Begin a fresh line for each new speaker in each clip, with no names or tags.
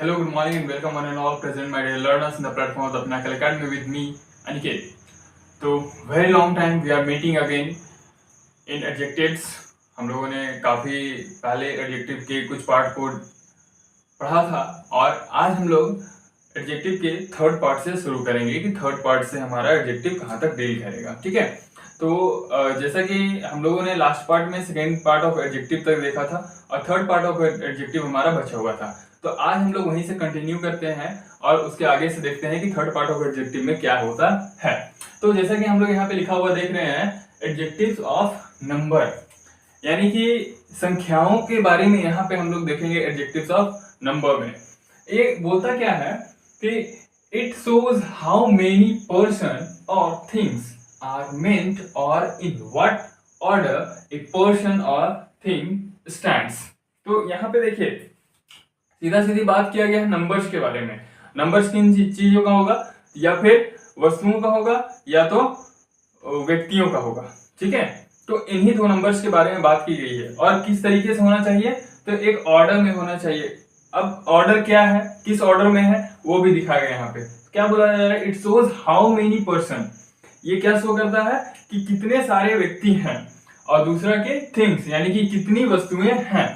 Hello, good morning and welcome one and all present my dear learners in the platform of the Pinnacle Academy with me, Aniket. तो very long time we are meeting again in adjectives. हम लोगों ने काफ़ी पहले adjective के कुछ part को पढ़ा था और आज हम लोग एडजेक्टिव के थर्ड पार्ट से शुरू करेंगे कि थर्ड पार्ट से हमारा एडजेक्टिव कहाँ तक डील करेगा। ठीक है, तो जैसा कि हम लोगों ने लास्ट पार्ट में सेकेंड पार्ट ऑफ एडजेक्टिव तक देखा था और थर्ड पार्ट ऑफ एडजेक्टिव हमारा बचा हुआ था। तो आज हम लोग वहीं से कंटिन्यू करते हैं और उसके आगे से देखते हैं कि थर्ड पार्ट ऑफ एडजेक्टिव में क्या होता है। तो जैसा कि हम लोग यहाँ पे लिखा हुआ देख रहे हैं एडजेक्टिव्स ऑफ नंबर, यानी कि संख्याओं के बारे में यहाँ पे हम लोग देखेंगे एडजेक्टिव्स ऑफ नंबर में। ये बोलता क्या है कि it shows how many person और थिंग्स आर मेंट और in what order a person और थिंग स्टैंड्स। तो यहाँ पे देखिए सीधा सीधी बात किया गया है नंबर्स के बारे में। नंबर्स किन चीजों का होगा, या फिर वस्तुओं का होगा या तो व्यक्तियों का होगा। ठीक है, तो इन्हीं दो नंबर्स के बारे में बात की गई है और किस तरीके से होना चाहिए, तो एक ऑर्डर में होना चाहिए। अब ऑर्डर क्या है, किस ऑर्डर में है, वो भी दिखाया गया यहाँ पे। क्या बोला जा रहा है, it shows how many person. ये क्या शो करता है कि कितने सारे व्यक्ति हैं, और दूसरा के थिंग्स यानी कि कितनी वस्तुएं हैं,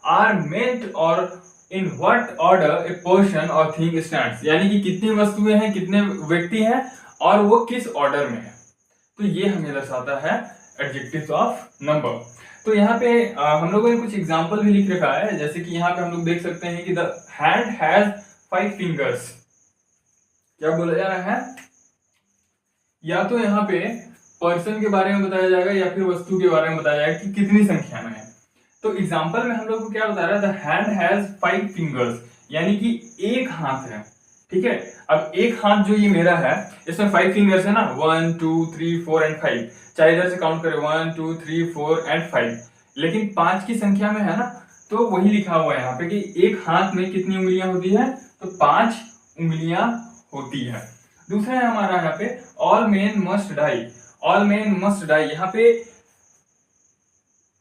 आर मेंट और in what order a person और थिंग स्टैंड्स, यानी कि कितनी वस्तुएं हैं, कितने व्यक्ति हैं और वो किस ऑर्डर में है। तो ये हमें दर्शाता है एडजेक्टिव्स ऑफ नंबर। तो यहाँ पे हम लोगों ने कुछ एग्जांपल भी लिख रखा है, जैसे कि यहाँ पे हम लोग देख सकते हैं कि द हैंड हैज 5 फिंगर्स। क्या बोला जा रहा है, या तो यहाँ पे पर्सन के बारे में बताया जाएगा या फिर वस्तु के बारे में बताया जाएगा कि कितनी संख्या में है। तो एग्जांपल में हम लोग को क्या बता रहा है, द हैंड हैज 5 फिंगर्स, यानी कि एक हाथ है। ठीक है, अब एक हाथ जो ये मेरा है इसमें 5 फिंगर्स है ना, 1 2 3 4 एंड 5, चाहे इधर से काउंट करें 1 2 3 4 एंड 5, लेकिन 5 की संख्या में है ना, तो वही लिखा हुआ है यहाँ पे कि एक हाथ में कितनी उंगलियां होती है, तो 5 उंगलियां होती है। दूसरा है हमारा यहाँ पे all men must die. All men must die, यहाँ पे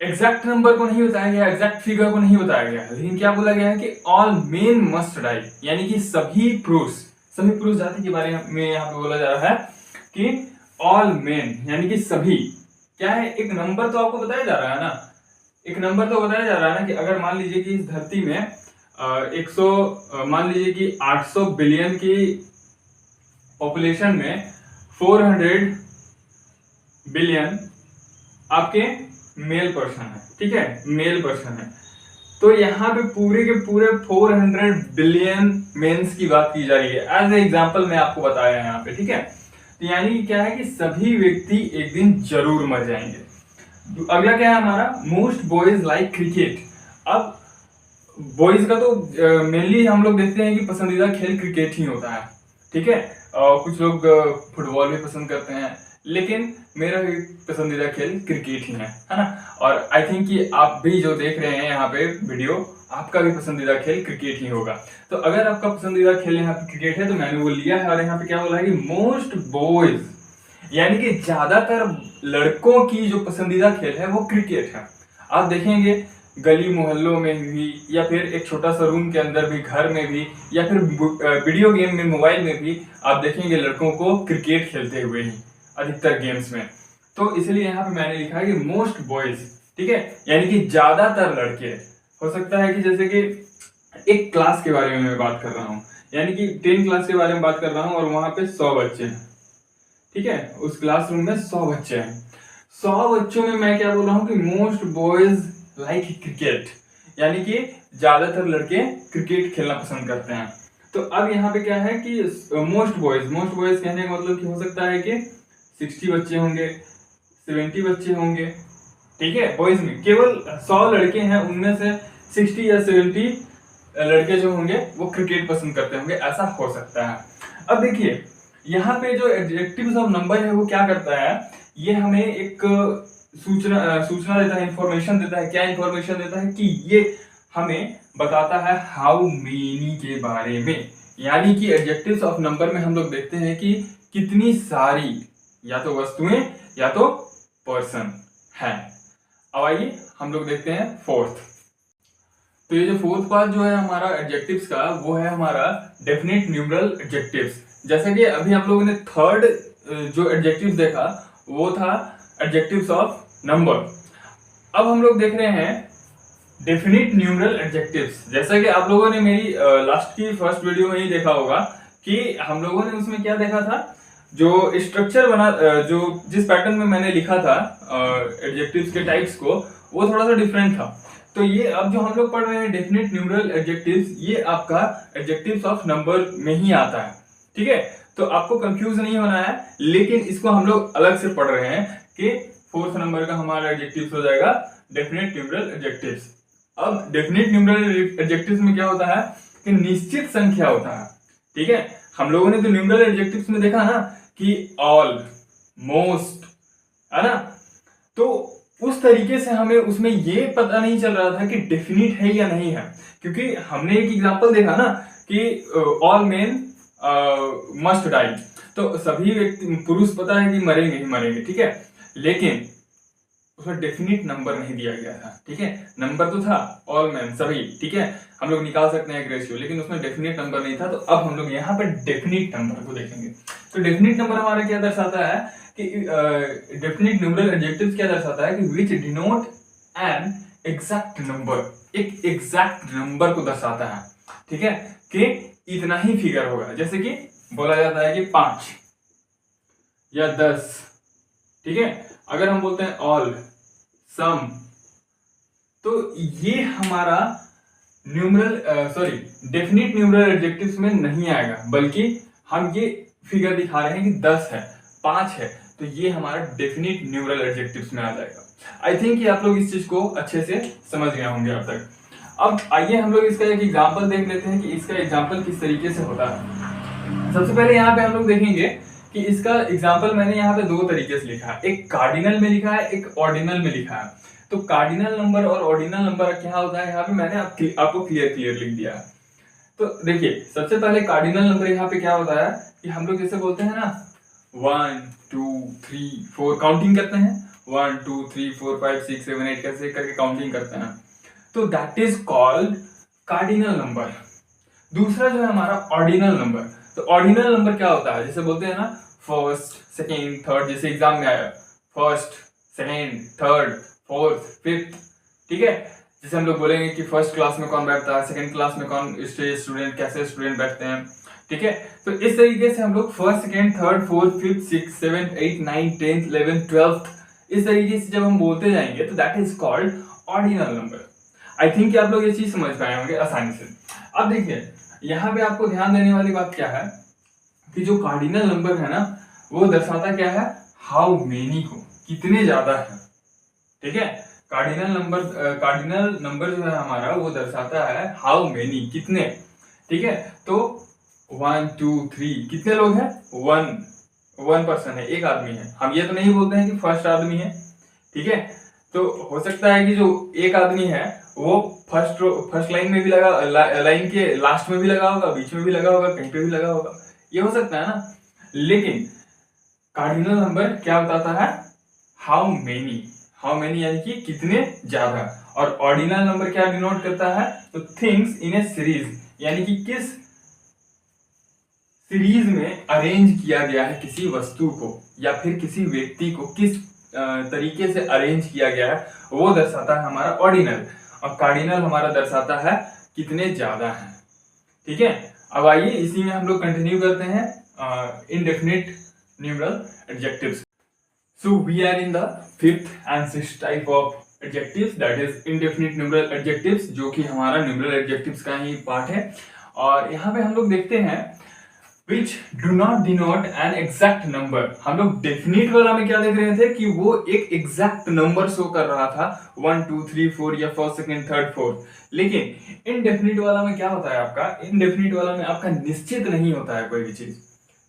एग्जैक्ट नंबर को नहीं बताया गया, एग्जैक्ट फिगर को नहीं बताया गया, लेकिन क्या बोला गया है कि ऑल मेन मस्ट डाई, यानी कि सभी पुरुष जाति के बारे में यहाँ पे बोला जा रहा है कि ऑल मेन यानी कि सभी। क्या है, एक नंबर तो आपको बताया जा रहा है ना, एक नंबर तो बताया जा रहा है ना कि अगर मान लीजिए कि इस धरती में 100 मान लीजिए कि 800 बिलियन की पॉपुलेशन में 400 बिलियन आपके मेल पर्सन है। ठीक है, मेल पर्सन है, तो यहाँ पे पूरे के पूरे 400 बिलियन मेंस की बात की जा रही है। एज ए एग्जांपल मैं आपको बताया है यहाँ पे। ठीक है, तो यानी क्या है कि सभी व्यक्ति एक दिन जरूर मर जाएंगे। अगला क्या है हमारा, मोस्ट बॉयज लाइक क्रिकेट। अब बॉयज का तो मेनली हम लोग देखते हैं कि पसंदीदा खेल क्रिकेट ही होता है। ठीक है, कुछ लोग फुटबॉल भी पसंद करते हैं, लेकिन मेरा भी पसंदीदा खेल क्रिकेट ही है ना। और आई थिंक कि आप भी जो देख रहे हैं यहाँ पे वीडियो, आपका भी पसंदीदा खेल क्रिकेट ही होगा। तो अगर आपका पसंदीदा खेल यहाँ पे क्रिकेट है तो मैंने वो लिया है, और यहाँ पे क्या बोला है कि मोस्ट बॉयज, यानी कि ज्यादातर लड़कों की जो पसंदीदा खेल है वो क्रिकेट है। आप देखेंगे गली मोहल्लों में भी, या फिर एक छोटा सा रूम के अंदर भी, घर में भी, या फिर वीडियो गेम में, मोबाइल में भी आप देखेंगे लड़कों को क्रिकेट खेलते हुए ही अधिकतर गेम्स में। तो इसलिए यहाँ पे मैंने लिखा है कि मोस्ट बॉयज। ठीक है, यानी कि ज्यादातर लड़के। हो सकता है कि जैसे कि एक क्लास के बारे में मैं बात कर रहा हूँ, यानी कि 10 क्लास के बारे में बात कर रहा हूँ और वहां पे 100 बच्चे हैं। ठीक है, उस क्लासरूम में 100 बच्चे हैं। 100 बच्चों में मैं क्या बोल रहा हूँ कि मोस्ट बॉयज लाइक क्रिकेट, यानी कि ज्यादातर लड़के क्रिकेट खेलना पसंद करते हैं। तो अब यहाँ पे क्या है कि मोस्ट बॉयज कहने का मतलब कि हो सकता है कि 60 बच्चे होंगे, 70 बच्चे होंगे। ठीक है, बॉयज में केवल 100 लड़के हैं, उनमें से 60 या 70 लड़के जो होंगे वो क्रिकेट पसंद करते होंगे, ऐसा हो सकता है। अब देखिए यहाँ पे जो एडजेक्टिव्स ऑफ नंबर है वो क्या करता है, ये हमें एक सूचना देता है, इंफॉर्मेशन देता है। क्या इंफॉर्मेशन देता है कि ये हमें बताता है हाउ मेनी के बारे में, यानी कि एडजेक्टिव्स ऑफ नंबर में हम लोग देखते हैं कि कितनी सारी या तो वस्तुएं या तो पर्सन है। अब आइए हम लोग देखते हैं फोर्थ। तो ये जो फोर्थ पार्ट जो है हमारा एडजेक्टिव्स का, वो है हमारा डेफिनेट न्यूमरल एडजेक्टिव्स। जैसे कि अभी हम लोगों ने थर्ड जो एडजेक्टिव्स देखा वो था एडजेक्टिव्स ऑफ नंबर। अब हम लोग देख रहे हैं डेफिनिट न्यूमरल एडजेक्टिव्स। जैसा कि आप लोगों ने मेरी लास्ट की फर्स्ट वीडियो में ही देखा होगा कि हम लोगों ने उसमें क्या देखा था, जो स्ट्रक्चर बना, जो जिस पैटर्न में मैंने लिखा था एडजेक्टिव्स के टाइप्स को, वो थोड़ा सा डिफरेंट था। तो ये अब जो हम लोग पढ़ रहे हैं डेफिनिट न्यूमरल एडजेक्टिव्स, ये आपका एडजेक्टिव्स ऑफ नंबर में ही आता है। ठीक है, तो आपको कंफ्यूज नहीं होना है, लेकिन इसको हम लोग अलग से पढ़ रहे हैं कि फोर्थ नंबर का हमारा एडजेक्टिव्स हो जाएगा डेफिनेट न्यूमरल एडजेक्टिव्स। अब डेफिनेट न्यूमरल एडजेक्टिव्स में क्या होता है कि निश्चित संख्या होता है। ठीक है, हम लोगों ने तो न्यूमरल एडजेक्टिव्स में देखा ना कि ऑल, मोस्ट, है ना, तो उस तरीके से हमें उसमें ये पता नहीं चल रहा था कि डेफिनिट है या नहीं है, क्योंकि हमने एक एग्जांपल देखा ना कि ऑल मेन मस्ट डाई, तो सभी व्यक्ति पुरुष पता है कि मरेंगे ही मरेंगे। ठीक है, लेकिन उसमें डेफिनिट नंबर नहीं दिया गया था। ठीक है, नंबर तो था ऑल मैन, सभी, ठीक है, हम लोग निकाल सकते हैं एक रेशियो, लेकिन उसमें डेफिनिट नंबर नहीं था। तो अब हम लोग यहाँ पर डेफिनिट नंबर को देखेंगे। तो डेफिनिट नंबर हमारा क्या दर्शाता है कि डेफिनिट न्यूमरल एडजेक्टिव्स क्या दर्शाता है कि विच डिनोट एन एग्जैक्ट नंबर, एक एग्जैक्ट नंबर को दर्शाता है। ठीक है, कि इतना ही फिगर होगा, जैसे कि बोला जाता है कि 5 या 10। ठीक है, अगर हम बोलते हैं ऑल, सम, तो ये हमारा न्यूमरल डेफिनिट न्यूमरल एडजेक्टिव्स में नहीं आएगा, बल्कि हम ये फिगर दिखा रहे हैं कि 10 है, 5 है, तो ये हमारा डेफिनिट न्यूमरल एडजेक्टिव्स में आ जाएगा। आई थिंक कि आप लोग इस चीज को अच्छे से समझ गए होंगे अब तक। अब आइए हम लोग इसका एक एग्जाम्पल देख लेते हैं कि इसका एग्जाम्पल किस तरीके से होता है। सबसे पहले यहाँ पे हम लोग देखेंगे कि इसका एग्जाम्पल मैंने यहाँ पे 2 तरीके से लिखा है, एक कार्डिनल में लिखा है, एक ऑर्डिनल में लिखा है। तो कार्डिनल नंबर और ऑर्डिनल नंबर क्या होता है, यहाँ पे मैंने आपको क्लियर लिख दिया है। तो देखिए, सबसे पहले कार्डिनल नंबर यहाँ पे क्या होता है कि हम लोग जैसे बोलते हैं ना 1 2 3 4 काउंटिंग करते हैं, 1 2 3 4 5 6 7 8 कैसे करके काउंटिंग करते हैं, तो that is called cardinal number. दूसरा जो है हमारा ऑर्डिनल नंबर। तो ऑर्डिनल नंबर क्या होता है, जैसे बोलते हैं ना फर्स्ट, सेकेंड, थर्ड, जैसे एग्जाम में आया first, second, third, fourth, fifth. ठीक है, जैसे हम लोग बोलेंगे कि फर्स्ट क्लास में कौन बैठता है, सेकंड क्लास में कौन स्टूडेंट, कैसे स्टूडेंट बैठते हैं। ठीक है, तो इस तरीके से हम लोग first, second, third, fourth, fifth, six, seventh, eight, nine, 10th, 11th, 12th, इस तरीके से जब हम बोलते जाएंगे तो that is called ordinal number. I think कि आप लोग ये चीज समझ पाए होंगे आसानी से। अब देखिए, यहाँ पे आपको ध्यान देने वाली बात क्या है कि जो कार्डिनल नंबर है ना, वो दर्शाता क्या है, हाउ मेनी को, कितने ज्यादा है। ठीक है, कार्डिनल नंबर जो है हमारा वो दर्शाता है हाउ मेनी, कितने। ठीक है, तो 1 2 3 कितने लोग हैं, वन पर्सन है, एक आदमी है। हम ये तो नहीं बोलते हैं कि फर्स्ट आदमी है। ठीक है, तो हो सकता है कि जो एक आदमी है वो फर्स्ट लाइन में भी लगा, लाइन के लास्ट में भी लगा होगा, बीच में भी लगा होगा, कहीं पे भी लगा होगा, ये हो सकता है ना। लेकिन कार्डिनल नंबर क्या बताता है, हाउ मेनी यानी कि कितने ज्यादा। और ऑर्डिनल नंबर क्या डिनोट करता है, तो थिंग्स इन ए सीरीज, यानी कि किस सीरीज में अरेंज किया गया है किसी वस्तु को या फिर किसी व्यक्ति को, किस तरीके से अरेंज किया गया है, वो दर्शाता है हमारा ऑर्डिनल। और कार्डिनल हमारा दर्शाता है कितने ज्यादा है। ठीक है, अब आइए इसी में हम लोग कंटिन्यू करते हैं indefinite numeral adjectives. So we are in the fifth and sixth type of adjectives, that is indefinite numeral adjectives, जो कि हमारा numeral adjectives का ही पार्ट है। और यहाँ पे हम लोग देखते हैं which do not denote an exact number। हम लोग डेफिनिट वाला में क्या देख रहे थे कि वो एक एग्जैक्ट नंबर शो कर रहा था 1 2 3 4 या फर्स्ट, सेकंड, थर्ड, फोर्थ। लेकिन इनडेफिनिट वाला में क्या होता है आपका, इनडेफिनिट वाला में आपका निश्चित नहीं होता है कोई भी चीज।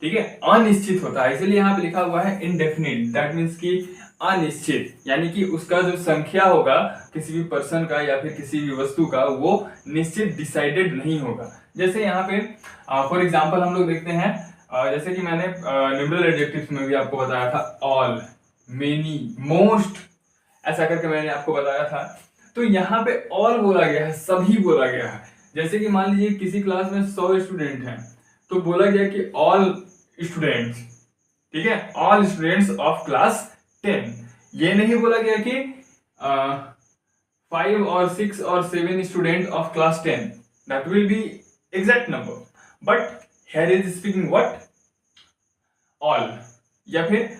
ठीक है, अनिश्चित होता है, इसलिए यहाँ पे लिखा हुआ है इनडेफिनिट, दैट मीन्स कि अनिश्चित, यानी कि उसका जो संख्या होगा किसी भी पर्सन का या फिर किसी भी वस्तु का, वो निश्चित डिसाइडेड नहीं होगा। जैसे यहाँ पे फॉर एग्जांपल हम लोग देखते हैं, जैसे कि मैंने न्यूमरल एडजेक्टिव्स में भी आपको बताया था ऑल, मेनी, मोस्ट, ऐसा करके मैंने आपको बताया था। तो यहाँ पे ऑल बोला गया है, सभी बोला गया है। जैसे कि मान लीजिए किसी क्लास में 100 स्टूडेंट हैं, तो बोला गया कि ऑल स्टूडेंट्स, ठीक है, ऑल स्टूडेंट्स ऑफ क्लास 10। ये नहीं बोला गया कि 5 और 6 और 7 student of class 10, that will be exact number, but here is speaking what, all, या फिर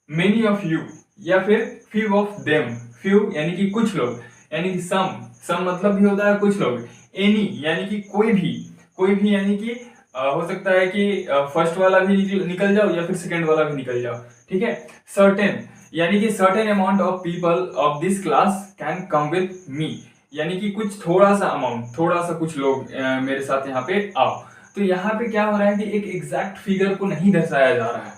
मेनी ऑफ यू, या फिर फ्यू ऑफ देम, फ्यू यानी कि कुछ लोग, यानी कि सम मतलब भी होता है कुछ लोग, एनी यानी कि कोई भी यानी कि हो सकता है कि फर्स्ट वाला भी निकल जाओ या फिर सेकंड वाला भी निकल जाओ, ठीक है। सर्टेन यानी कि certain amount of people of this class can come with me, यानी कि कुछ थोड़ा सा अमाउंट, थोड़ा सा कुछ लोग मेरे साथ यहाँ पे आओ। तो यहाँ पे क्या हो रहा है कि एक एग्जैक्ट फिगर को नहीं दर्शाया जा रहा है,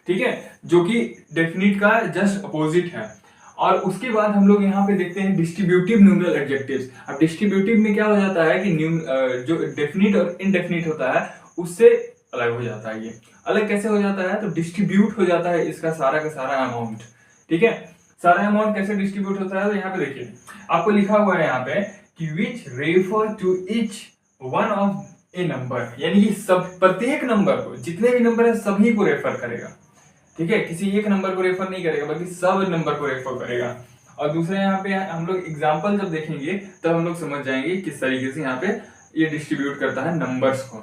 ठीक है, जो कि डेफिनिट का जस्ट अपोजिट है। और उसके बाद हम लोग यहाँ पे देखते हैं डिस्ट्रीब्यूटिव न्यूमरल एडजेक्टिव्स। अब डिस्ट्रीब्यूटिव में क्या हो जाता है कि जो डेफिनिट और इनडेफिनिट होता है उससे अलग हो जाता है। ये अलग कैसे हो जाता है, तो डिस्ट्रीब्यूट हो जाता है इसका सारा का सारा अमाउंट, ठीक है। सारा अमाउंट कैसे डिस्ट्रीब्यूट होता है, तो यहाँ पे देखिए आपको लिखा हुआ है यहाँ पे कि which refer to each one of a number, यानी कि सब प्रत्येक नंबर को, जितने भी नंबर है सभी को रेफर करेगा, ठीक है, किसी एक नंबर को रेफर नहीं करेगा बल्कि सब नंबर को रेफर करेगा। और दूसरे यहाँ पे हम लोग एग्जांपल जब देखेंगे तब हम लोग समझ जाएंगे किस तरीके से यहाँ पे ये डिस्ट्रीब्यूट करता है नंबर्स को।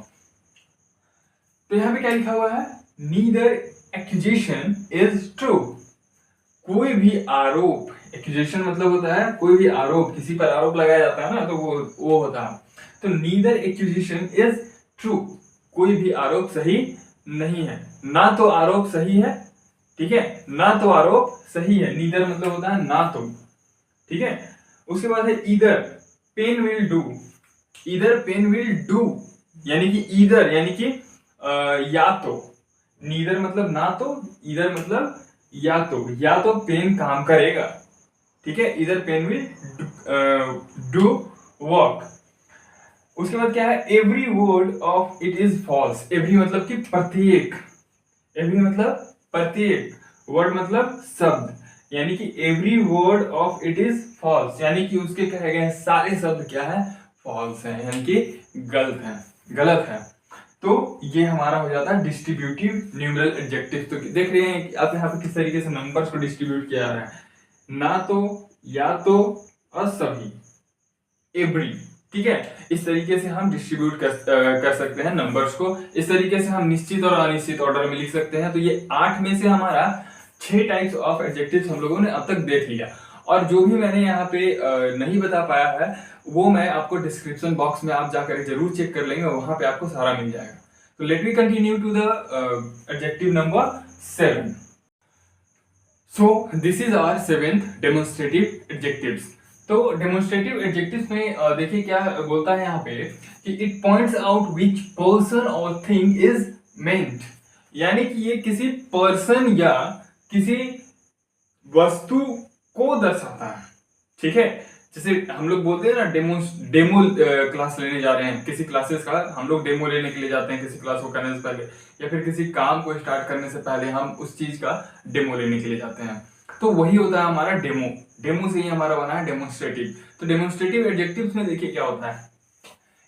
तो यहाँ पे क्या लिखा हुआ है, नीदर एक्यूजेशन इज ट्रू, कोई भी आरोप, एक्यूजेशन मतलब होता है कोई भी आरोप, किसी पर आरोप लगाया जाता है ना, तो वो होता है। तो नीदर एक्यूजेशन इज ट्रू, कोई भी आरोप सही नहीं है, ना तो आरोप सही है, ठीक है, ना तो आरोप सही है, नीदर मतलब होता है ना तो, ठीक है। उसके बाद है either pen will do, either pen will do यानी कि ईदर यानी कि या तो, नीदर मतलब ना तो, ईदर मतलब या तो पेन काम करेगा, ठीक है, either pen will do work. उसके बाद क्या है, every word of it is false, every मतलब कि प्रत्येक, एवरी मतलब प्रत्येक, वर्ड मतलब शब्द, यानी कि every word of it is false, यानी कि उसके कहे गए सारे शब्द क्या है, फॉल्स है, यानी कि गलत है। तो ये हमारा हो जाता है डिस्ट्रीब्यूटिव न्यूमरल एडजेक्टिव। तो देख रहे हैं आप यहाँ पे किस तरीके से नंबर्स को डिस्ट्रीब्यूट किया जा रहा है, ना तो, या तो और सभी, एवरी, ठीक है। इस तरीके से हम डिस्ट्रीब्यूट कर सकते हैं नंबर्स को। इस तरीके से हम निश्चित और अनिश्चित ऑर्डर में लिख सकते हैं। तो ये 8 में से हमारा 6 टाइप्स ऑफ एडजेक्टिव्स हम लोगों ने अब तक देख लिया, और जो भी मैंने यहाँ पे नहीं बता पाया है वो मैं आपको डिस्क्रिप्शन बॉक्स में आप जाकर जरूर चेक कर लेंगे, वहां पे आपको सारा मिल जाएगा। तो let me continue to the adjective number 7। So this is our 7th demonstrative adjectives. तो डेमोन्स्ट्रेटिव एडजेक्टिव्स में देखिए क्या बोलता है यहाँ पे कि it points out which person और थिंग इज मेंट, यानी कि ये किसी पर्सन या किसी वस्तु को दर्शाता है, ठीक है। जैसे हम लोग बोलते हैं ना डेमो क्लास लेने जा रहे हैं, किसी क्लासेस का हम लोग डेमो लेने के लिए जाते हैं किसी क्लास को करने से पहले, या फिर किसी काम को स्टार्ट करने से पहले हम उस चीज का डेमो लेने के लिए जाते हैं। तो वही होता है हमारा डेमो, डेमो से ही हमारा बना है डेमोन्स्ट्रेटिव। तो डेमोन्स्ट्रेटिव एडजेक्टिव्स में देखिए क्या होता है,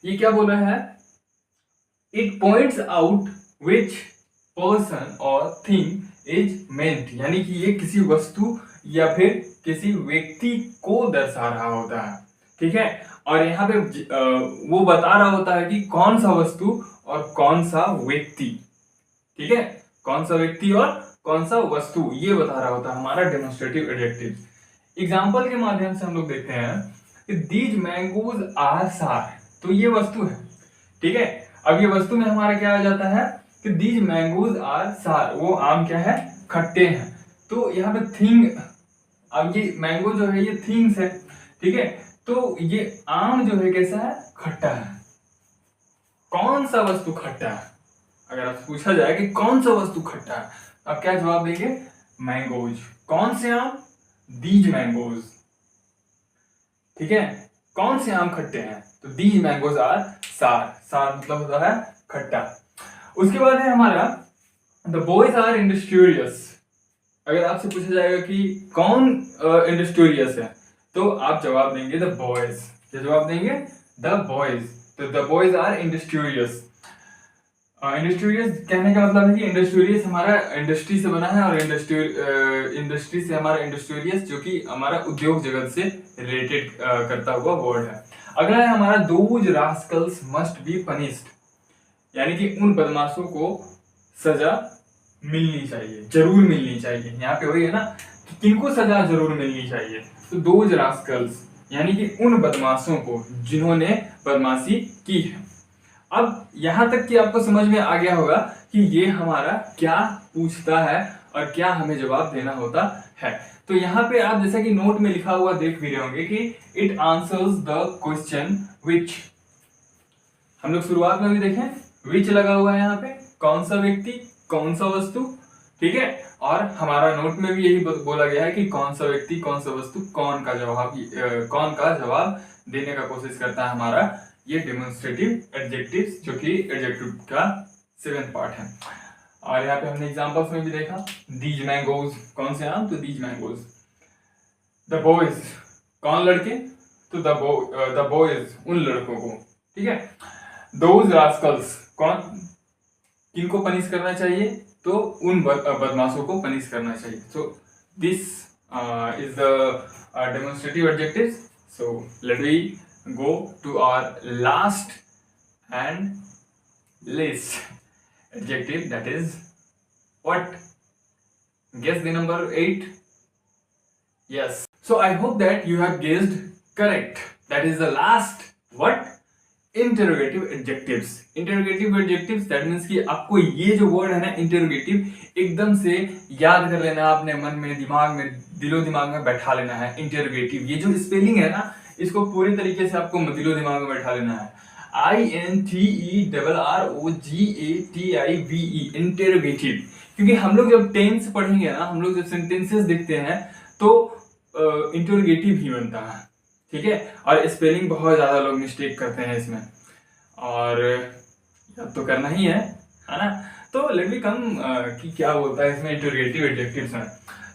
ये क्या बोल रहा है, it points out which person और थिंग इज मेंट, यानी कि ये किसी वस्तु या फिर किसी व्यक्ति को दर्शा रहा होता है, ठीक है। और यहाँ पे वो बता रहा होता है कि कौन सा वस्तु और कौन सा व्यक्ति, ठीक है, कौन सा व्यक्ति और कौन सा वस्तु, ये बता रहा होता है हमारा डेमोन्स्ट्रेटिव एडजेक्टिव। एग्जाम्पल के माध्यम से हम लोग देखते हैं कि दीज मैंगोज आर सार, तो ये वस्तु है, ठीक है। अब ये वस्तु में हमारा क्या आ जाता है कि दीज मैंगोज आर सार, वो आम क्या है, खट्टे हैं। तो यहाँ पे थिंग, अब ये मैंगो जो है ये थिंग्स है, ठीक है। तो ये आम जो है कैसा है, खट्टा है। कौन सा वस्तु खट्टा है, अगर आपसे पूछा जाए कि कौन सा वस्तु खट्टा है, आप क्या जवाब देंगे, मैंगोज। कौन से आम, दीज मैंगोज, ठीक है। कौन से आम खट्टे हैं, तो दीज मैंगोज आर सार, सार मतलब होता है खट्टा। उसके बाद है हमारा द बॉयज आर इंडस्ट्रियस। अगर आपसे पूछा जाएगा कि कौन इंडस्ट्रियस है, तो आप जवाब देंगे द बॉयज। क्या जवाब देंगे? The boys. तो the boys are industrious. Industrious कहने का मतलब है कि इंडस्ट्रियस हमारा इंडस्ट्री से बना है, और इंडस्ट्री से हमारा इंडस्ट्रियस जो कि हमारा उद्योग जगत से रिलेटेड करता हुआ वर्ड है। अगला है हमारा those Rascals must be punished, यानी कि उन बदमाशों को सजा मिलनी चाहिए, जरूर मिलनी चाहिए। यहाँ पे वही है ना कि किनको सजा जरूर मिलनी चाहिए। तो दोज रास्कल्स यानी कि उन बदमाशों को जिन्होंने बदमाशी की है। अब यहां तक कि आपको समझ में आ गया होगा कि ये हमारा क्या पूछता है और क्या हमें जवाब देना होता है। तो यहाँ पे आप जैसा कि नोट में लिखा हुआ देख भी रहे होंगे कि it answers the question which. हम लोग शुरुआत में भी देखें विच लगा हुआ है यहाँ पे, कौन सा व्यक्ति कौन सा वस्तु, ठीक है। और हमारा नोट में भी यही बोला गया है कि कौन सा व्यक्ति कौन सा वस्तु कौन का जवाब देने का कोशिश करता है हमारा ये डेमोन्स्ट्रेटिव एडजेक्टिव्स, जो कि एडजेक्टिव का 7th पार्ट है। और यहाँ पे हमने एग्जांपल्स में भी देखा दीज मैंगोज, कौन से आम? तो दीज मैंगोज। द बॉयज, कौन लड़के? तो द बॉयज, उन लड़कों को, ठीक है। दोज रास्कल्स, कौन किनको पनिश करना चाहिए? तो उन बदमाशों को पनिश करना चाहिए। So this is the demonstrative adjectives. So let we go to our last and least adjective, that is what? Guess the number 8. Yes, so I hope that you have guessed correct. That is the last what? Interrogative adjectives. Interrogative adjectives that means कि आपको ये जो word है ना interrogative एकदम से याद कर लेना, अपने मन में दिमाग में दिलो दिमाग में बैठा लेना है। इंटरोगेटिव ये जो स्पेलिंग है ना इसको पूरी तरीके से आपको दिलो दिमाग में बैठा लेना है। INTERROGATIVE, interrogative. क्योंकि हम लोग जब टेंस पढ़ेंगे ना, हम लोग जब सेंटेंसेस देखते हैं तो इंटरोगेटिव ही बनता है, ठीक है। और स्पेलिंग बहुत ज्यादा लोग मिस्टेक करते हैं इसमें, और अब तो करना ही है ना। तो लेट मी कम कि क्या बोलता है इसमें इंटरोगेटिव एडजेक्टिव्स में।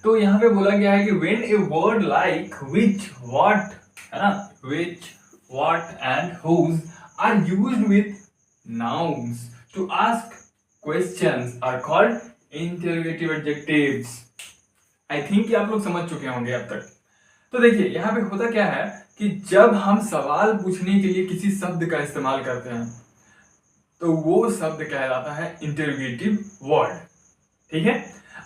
तो यहाँ पे बोला गया है कि when a word like which, what, है ना, which, what and whose are used with nouns to ask questions are called interrogative adjectives. I think कि आप लोग समझ चुके होंगे अब तक। तो देखिए यहाँ पे होता क्या है कि जब हम सवाल पूछने के लिए किसी शब्द का इस्तेमाल करते हैं तो वो शब्द कहलाता है इंटरोगेटिव वर्ड, ठीक है।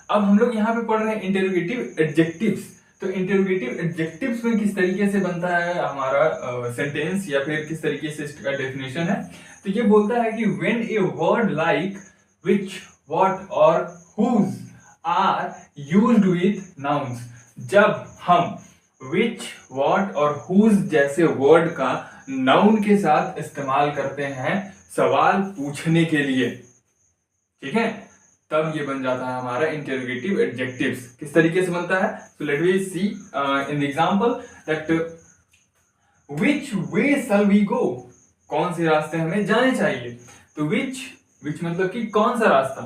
अब हम लोग यहाँ पे पढ़ रहे हैं इंटरोगेटिव एडजेक्टिव्स। तो इंटरोगेटिव एडजेक्टिव्स में किस तरीके से बनता है हमारा सेंटेंस, या फिर किस तरीके से इसका डेफिनेशन है। तो ये बोलता है कि when a word like which, what और whose are used with nouns, जब हम विच, व्हाट और हुज जैसे वर्ड का नाउन के साथ इस्तेमाल करते हैं सवाल पूछने के लिए, ठीक है, तब ये बन जाता है हमारा इंटरोगेटिव एडजेक्टिव्स। किस तरीके से बनता है? So let we see in the example that which way shall we go, कौन से रास्ते हमें जाने चाहिए। तो विच मतलब कि कौन सा रास्ता,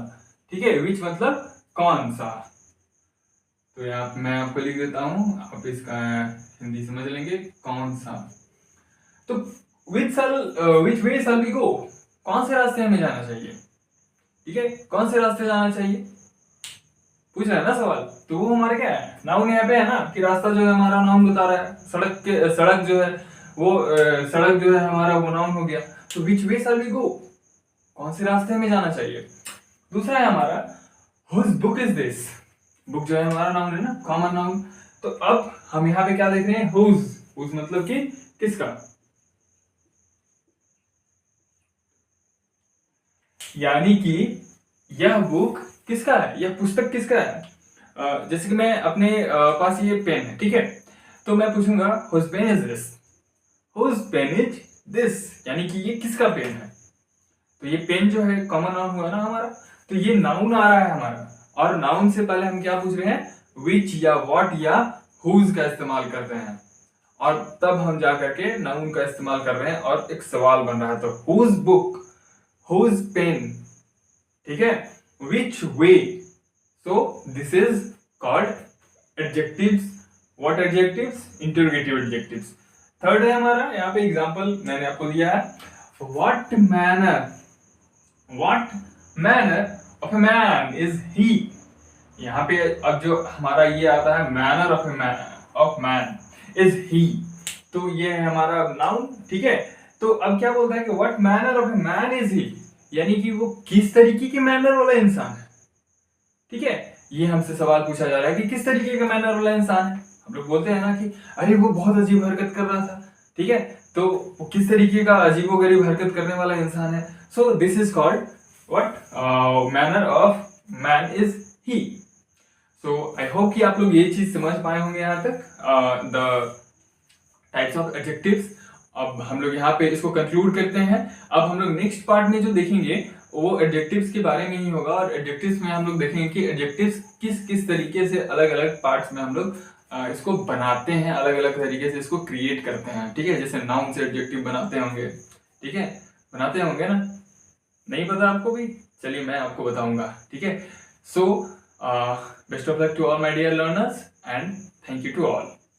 ठीक है, विच मतलब कौन सा। तो यहाँ मैं आपको लिख देता हूं, आप इसका हिंदी समझ लेंगे, कौन सा। तो विच वे शैल वी गो, कौन से रास्ते हमें जाना चाहिए, ठीक है, कौन से रास्ते जाना चाहिए पूछ रहा है ना सवाल। तो वो हमारे क्या है, नाउन यहाँ पे है ना, कि रास्ता जो है हमारा नाउन बता रहा है, सड़क जो है वो सड़क जो है हमारा वो नाउन हो गया। तो विच वे शैल वी गो, कौन से रास्ते हमें जाना चाहिए। दूसरा है हमारा whose book is this, book जो है हमारा नाउन है ना, कॉमन नाउन। तो अब हम यहाँ पे क्या देख रहे हैं, हुज मतलब कि किसका, यानी कि यह बुक किसका है, यह पुस्तक किसका है। जैसे कि मैं अपने पास ये पेन है, ठीक है, तो मैं पूछूंगा whose pen is this, whose pen is this, यानी कि ये किसका पेन है। तो ये पेन जो है कॉमन नाउन हुआ ना हमारा, तो ये नाउन आ रहा है हमारा, और नाउन से पहले हम क्या पूछ रहे हैं, विच या व्हाट या हुज का इस्तेमाल करते हैं, और तब हम जा करके नाउन का इस्तेमाल कर रहे हैं और एक सवाल बन रहा है। तो हुज बुक, हुज पेन, ठीक है, which way. So this is called adjectives what adjectives, interrogative adjectives. Third है हमारा यहाँ पे एग्जांपल मैंने आपको दिया है, what manner of a man is he. यहाँ पे अब जो हमारा ये आता है manner of man is he, तो ये है हमारा नाउन, ठीक है। तो अब क्या बोलता है कि what manner of a man is ही, यानी कि वो किस तरीके के मैनर वाला इंसान है, ठीक है। ये हमसे सवाल पूछा जा रहा है कि किस तरीके का मैनर वाला इंसान है। हम लोग बोलते हैं ना कि अरे वो बहुत अजीब हरकत कर रहा था, ठीक है, तो वो किस तरीके का अजीबोगरीब हरकत करने वाला इंसान है। सो this is called what manner of man is he. So I hope कि आप लोग ये चीज समझ पाए होंगे यहाँ तक, द टाइप्स ऑफ एडजेक्टिव्स। अब हम लोग यहाँ पे इसको कंक्लूड करते हैं। अब हम लोग नेक्स्ट पार्ट में जो देखेंगे वो एडजेक्टिव्स के बारे में ही होगा, और एडजेक्टिव्स में हम लोग देखेंगे कि एडजेक्टिव्स किस किस तरीके से अलग अलग पार्ट्स में हम लोग इसको बनाते हैं, अलग अलग तरीके से इसको क्रिएट करते हैं, ठीक है। जैसे नाउन से एडजेक्टिव बनाते होंगे, ठीक है, बनाते होंगे ना, नहीं पता आपको भी, चलिए मैं आपको बताऊंगा, ठीक है। So best of luck to all my dear learners and thank you to all.